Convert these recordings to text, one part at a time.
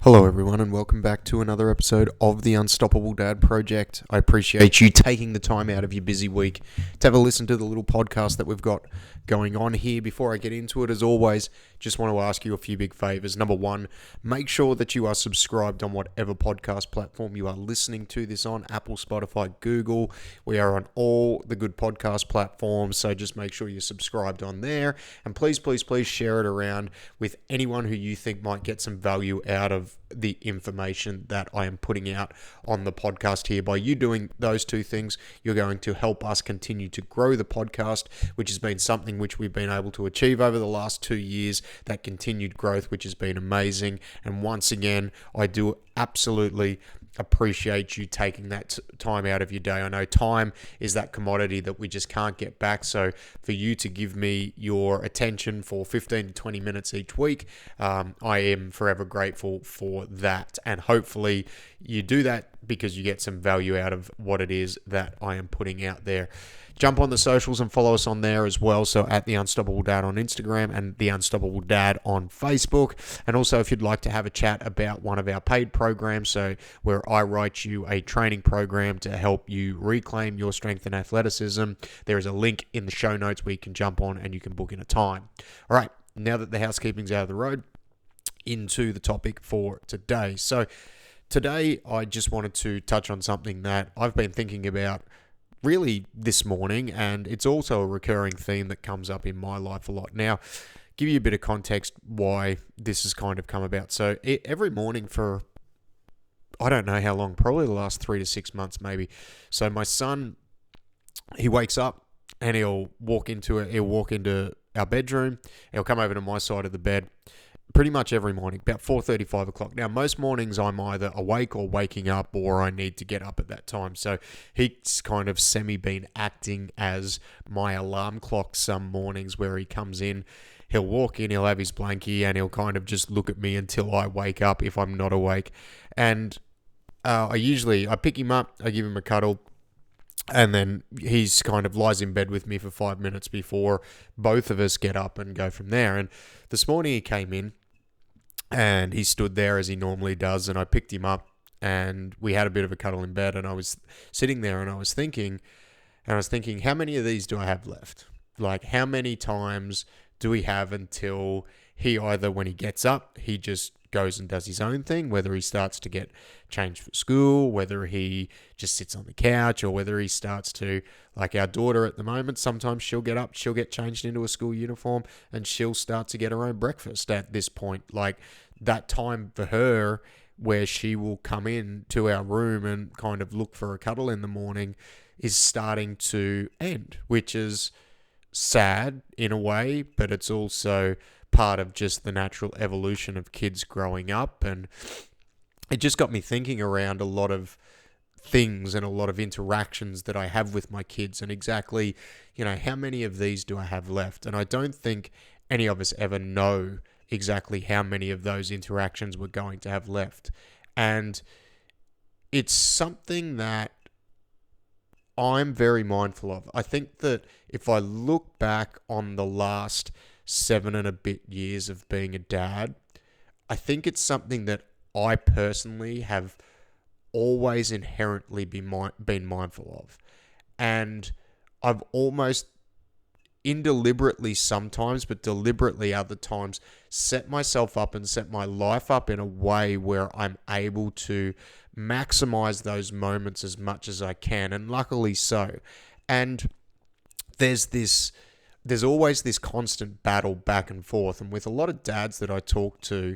Hello, everyone, and welcome back to another episode of the Unstoppable Dad Project. I appreciate you taking the time out of your busy week to have a listen to the little podcast that we've got going on here. Before I get into it, as always, just want to ask you a few big favors. Number one, make sure that you are subscribed on whatever podcast platform you are listening to this on: Apple, Spotify, Google. We are on all the good podcast platforms, so just make sure you're subscribed on there. And please share it around with anyone who you think might get some value out of the information that I am putting out on the podcast here. By you doing those two things, you're going to help us continue to grow the podcast, which has been something which we've been able to achieve over the last 2 years, that continued growth, which has been amazing. And once again, I do absolutely appreciate you taking that time out of your day. I know time is that commodity that we just can't get back. So for you to give me your attention for 15 to 20 minutes each week, I am forever grateful for that. And hopefully you do that because you get some value out of what it is that I am putting out there. Jump on the socials and follow us on there as well. So at The Unstoppable Dad on Instagram and The Unstoppable Dad on Facebook. And also if you'd like to have a chat about one of our paid programs, so where I write you a training program to help you reclaim your strength and athleticism, there is a link in the show notes where you can jump on and you can book in a time. All right, now that the housekeeping's out of the road, into the topic for today. So today I just wanted to touch on something that I've been thinking about really this morning, and it's also a recurring theme that comes up in my life a lot. Now, give you a bit of context why this has kind of come about. So every morning for, I don't know how long, probably the last 3 to 6 months maybe. So my son, he wakes up and he'll walk into our bedroom. He'll come over to my side of the bed pretty much every morning, about 4:30, 5 o'clock. Now, most mornings I'm either awake or waking up, or I need to get up at that time. So he's kind of been acting as my alarm clock some mornings, where he comes in, he'll walk in, he'll have his blankie, and he'll kind of just look at me until I wake up if I'm not awake. And I pick him up, I give him a cuddle, and then he's kind of lies in bed with me for 5 minutes before both of us get up and go from there. And this morning he came in and he stood there as he normally does, and I picked him up and we had a bit of a cuddle in bed, and I was sitting there and I was thinking, how many of these do I have left? Like, how many times do we have until he either, when he gets up, he just goes and does his own thing, whether he starts to get changed for school, whether he just sits on the couch, or whether he starts to, like our daughter at the moment, sometimes she'll get up, she'll get changed into a school uniform, and she'll start to get her own breakfast at this point. Like, that time for her where she will come in to our room and kind of look for a cuddle in the morning is starting to end, which is sad in a way, but it's also part of just the natural evolution of kids growing up. And it just got me thinking around a lot of things and a lot of interactions that I have with my kids, and exactly, how many of these do I have left? And I don't think any of us ever know exactly how many of those interactions we're going to have left. And it's something that I'm very mindful of. I think that if I look back on the last 7 and a bit years of being a dad, I think it's something that I personally have always inherently been mindful of. And I've almost indeliberately sometimes, but deliberately other times, set myself up and set my life up in a way where I'm able to maximize those moments as much as I can, and luckily so. And there's always this constant battle back and forth. And with a lot of dads that I talk to,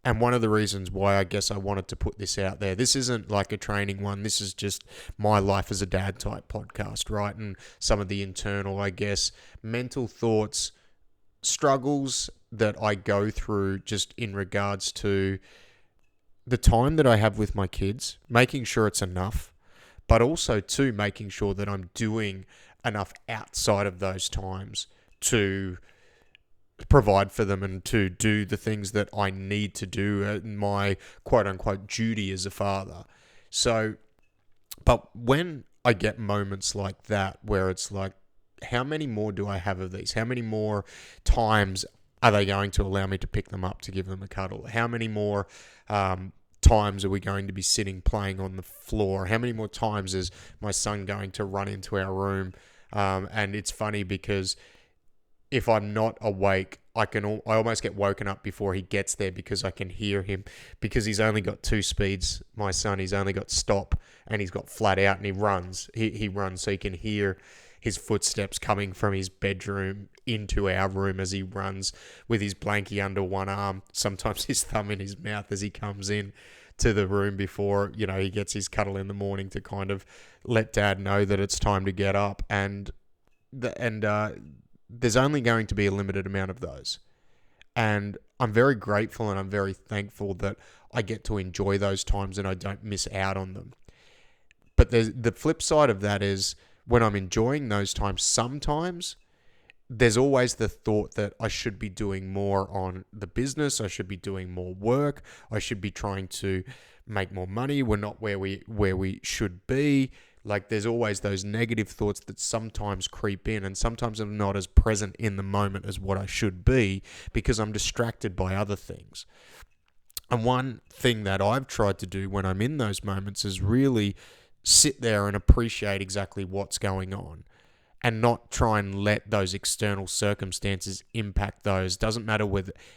and one of the reasons why I guess I wanted to put this out there, this isn't like a training one, this is just my life as a dad type podcast, right? And some of the internal, I guess, mental thoughts, struggles that I go through just in regards to the time that I have with my kids, making sure it's enough, but also too making sure that I'm doing enough outside of those times to provide for them and to do the things that I need to do in my quote unquote duty as a father. So, but when I get moments like that where it's like, how many more do I have of these? How many more times are they going to allow me to pick them up to give them a cuddle? How many more times are we going to be sitting playing on the floor? How many more times is my son going to run into our room? And it's funny because if I'm not awake, I almost get woken up before he gets there because I can hear him, because he's only got 2 speeds. My son, he's only got stop and he's got flat out, and he runs. He runs, so you can hear his footsteps coming from his bedroom into our room as he runs with his blankie under one arm, sometimes his thumb in his mouth as he comes in to the room before, he gets his cuddle in the morning to kind of let dad know that it's time to get up. And there's only going to be a limited amount of those. And I'm very grateful and I'm very thankful that I get to enjoy those times and I don't miss out on them. But the flip side of that is, when I'm enjoying those times, sometimes there's always the thought that I should be doing more on the business. I should be doing more work. I should be trying to make more money. We're not where we should be. Like, there's always those negative thoughts that sometimes creep in, and sometimes I'm not as present in the moment as what I should be because I'm distracted by other things. And one thing that I've tried to do when I'm in those moments is really sit there and appreciate exactly what's going on and not try and let those external circumstances impact those. Doesn't matter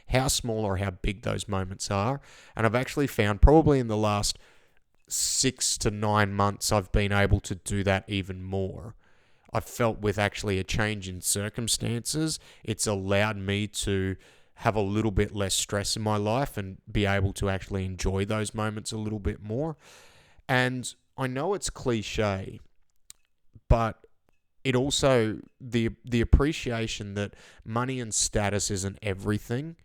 how small or how big those moments are. And I've actually found probably in the last 6 to 9 months, I've been able to do that even more. I've felt with actually a change in circumstances, it's allowed me to have a little bit less stress in my life and be able to actually enjoy those moments a little bit more. And I know it's cliche, but it also, the appreciation that money and status isn't everything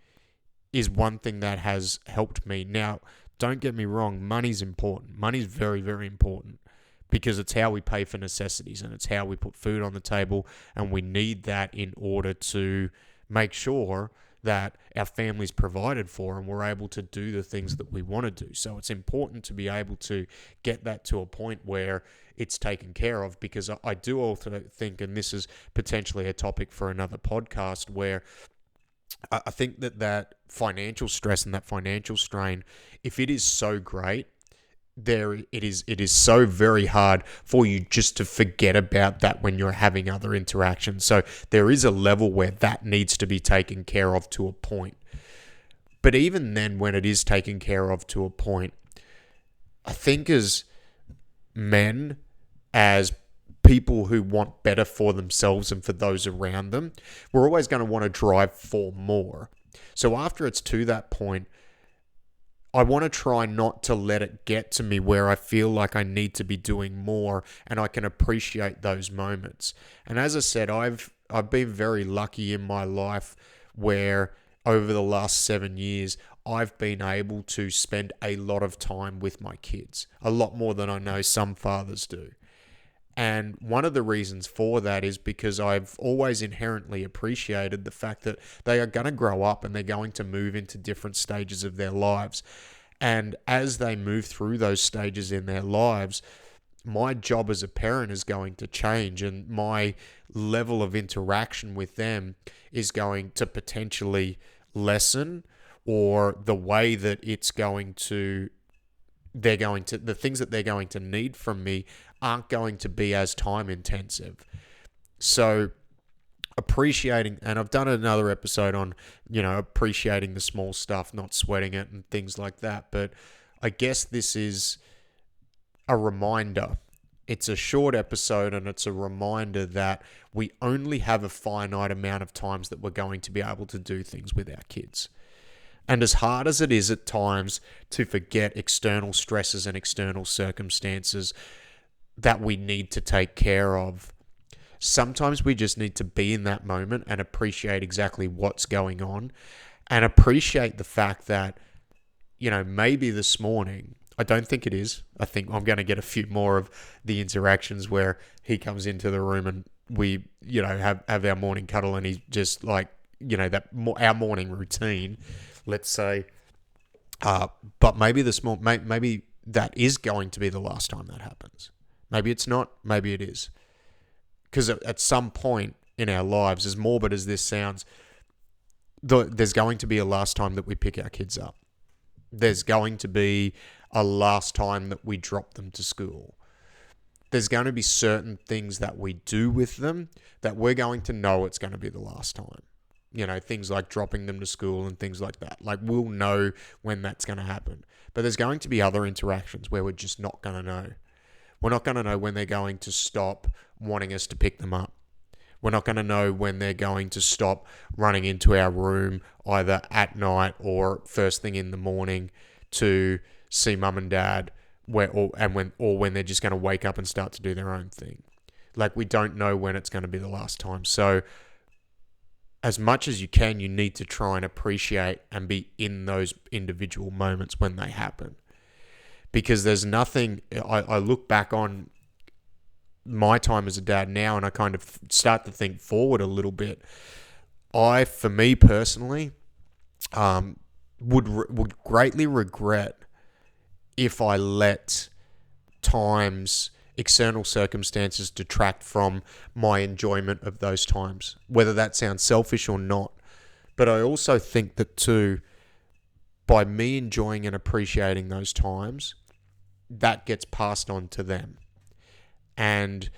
is one thing that has helped me. Now, don't get me wrong, money's important. Money's very, very important because it's how we pay for necessities and it's how we put food on the table, and we need that in order to make sure that our family's provided for and we're able to do the things that we want to do. So it's important to be able to get that to a point where it's taken care of, because I do also think, and this is potentially a topic for another podcast, where I think that financial stress and that financial strain, if it is so great, it is so very hard for you just to forget about that when you're having other interactions. So there is a level where that needs to be taken care of to a point. But even then, when it is taken care of to a point, I think as men, as people who want better for themselves and for those around them, we're always going to want to drive for more. So after it's to that point, I want to try not to let it get to me where I feel like I need to be doing more, and I can appreciate those moments. And as I said, I've been very lucky in my life where over the last 7 years, I've been able to spend a lot of time with my kids, a lot more than I know some fathers do. And one of the reasons for that is because I've always inherently appreciated the fact that they are going to grow up and they're going to move into different stages of their lives. And as they move through those stages in their lives, my job as a parent is going to change, and my level of interaction with them is going to potentially lessen, or the way that the things that they're going to need from me aren't going to be as time intensive. So appreciating, and I've done another episode on, appreciating the small stuff, not sweating it and things like that. But I guess this is a reminder. It's a short episode, and it's a reminder that we only have a finite amount of times that we're going to be able to do things with our kids. And as hard as it is at times to forget external stresses and external circumstances that we need to take care of, sometimes we just need to be in that moment and appreciate exactly what's going on, and appreciate the fact that, maybe this morning, I don't think it is. I think I'm going to get a few more of the interactions where he comes into the room and we, have our morning cuddle, and he's just like, our morning routine, let's say. But maybe maybe that is going to be the last time that happens. Maybe it's not. Maybe it is. Because at some point in our lives, as morbid as this sounds, there's going to be a last time that we pick our kids up. There's going to be a last time that we drop them to school. There's going to be certain things that we do with them that we're going to know it's going to be the last time. Things like dropping them to school and things like that. Like, we'll know when that's going to happen. But there's going to be other interactions where we're just not going to know. We're not going to know when they're going to stop wanting us to pick them up. We're not going to know when they're going to stop running into our room either at night or first thing in the morning to see mum and dad, when they're just going to wake up and start to do their own thing. Like, we don't know when it's going to be the last time. So as much as you can, you need to try and appreciate and be in those individual moments when they happen. Because there's nothing, I look back on my time as a dad now, and I kind of start to think forward a little bit. For me personally, would greatly regret if I let external circumstances detract from my enjoyment of those times, whether that sounds selfish or not. But I also think that too, by me enjoying and appreciating those times, that gets passed on to them. And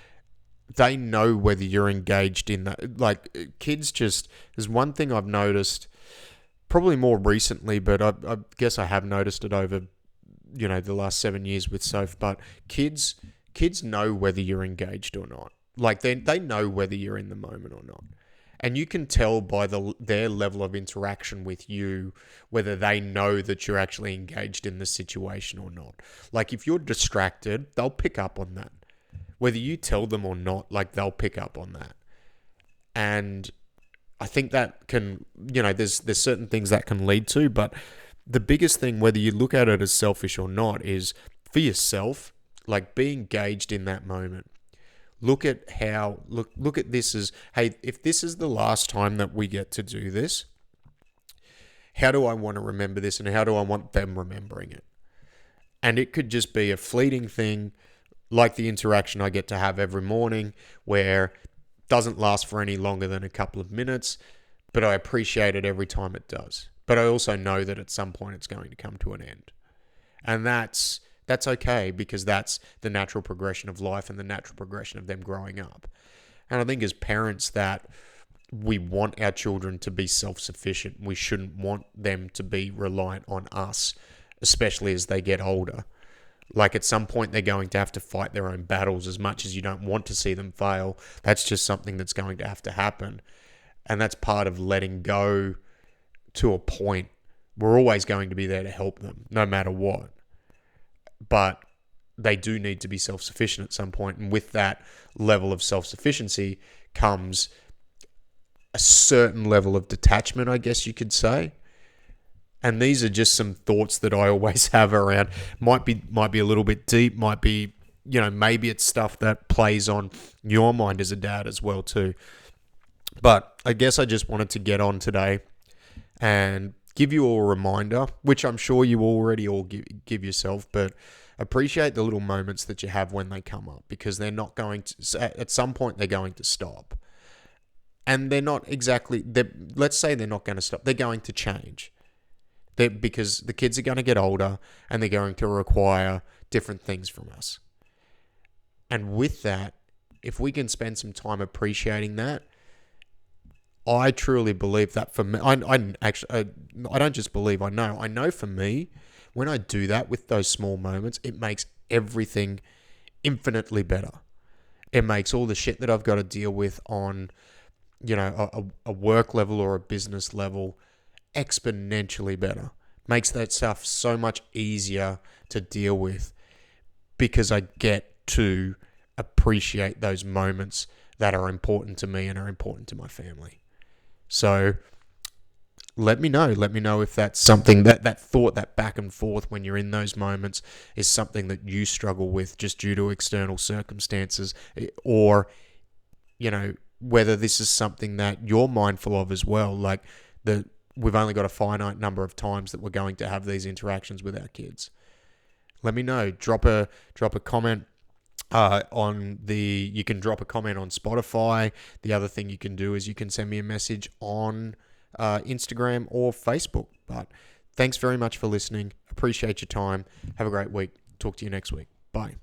they know whether you're engaged in that. Like, kids there's one thing I've noticed, probably more recently, but I guess I have noticed it over, the last 7 years with Soph, but kids know whether you're engaged or not. Like, they know whether you're in the moment or not. And you can tell by their level of interaction with you whether they know that you're actually engaged in the situation or not. Like, if you're distracted, they'll pick up on that. Whether you tell them or not, like, they'll pick up on that. And I think that can, there's certain things that can lead to, but the biggest thing, whether you look at it as selfish or not, is for yourself, like, be engaged in that moment. Look at this as, hey, if this is the last time that we get to do this, how do I want to remember this and how do I want them remembering it? And it could just be a fleeting thing, like the interaction I get to have every morning, where it doesn't last for any longer than a couple of minutes, but I appreciate it every time it does. But I also know that at some point it's going to come to an end. And that's okay, because that's the natural progression of life and the natural progression of them growing up. And I think as parents that we want our children to be self-sufficient. We shouldn't want them to be reliant on us, especially as they get older. Like, at some point, they're going to have to fight their own battles. As much as you don't want to see them fail, that's just something that's going to have to happen. And that's part of letting go to a point. We're always going to be there to help them, no matter what. But they do need to be self-sufficient at some point. And with that level of self-sufficiency comes a certain level of detachment, I guess you could say. And these are just some thoughts that I always have around. Might be a little bit deep, might be, maybe it's stuff that plays on your mind as a dad as well too. But I guess I just wanted to get on today and give you all a reminder, which I'm sure you already all give yourself, but appreciate the little moments that you have when they come up, because they're not going to, at some point they're going to stop. And they're not exactly, let's say they're not going to stop, they're going to change. Because the kids are going to get older and they're going to require different things from us. And with that, if we can spend some time appreciating that, I truly believe that for me, I don't just believe, I know for me, when I do that with those small moments, it makes everything infinitely better. It makes all the shit that I've got to deal with on, a work level or a business level exponentially better. Makes that stuff so much easier to deal with, because I get to appreciate those moments that are important to me and are important to my family. So let me know if that's something, that thought, that back and forth when you're in those moments is something that you struggle with just due to external circumstances, or whether this is something that you're mindful of as well. Like, we've only got a finite number of times that we're going to have these interactions with our kids. Let me know. Drop a comment you can drop a comment on Spotify. The other thing you can do is you can send me a message on Instagram or Facebook. But thanks very much for listening. Appreciate your time. Have a great week. Talk to you next week. Bye.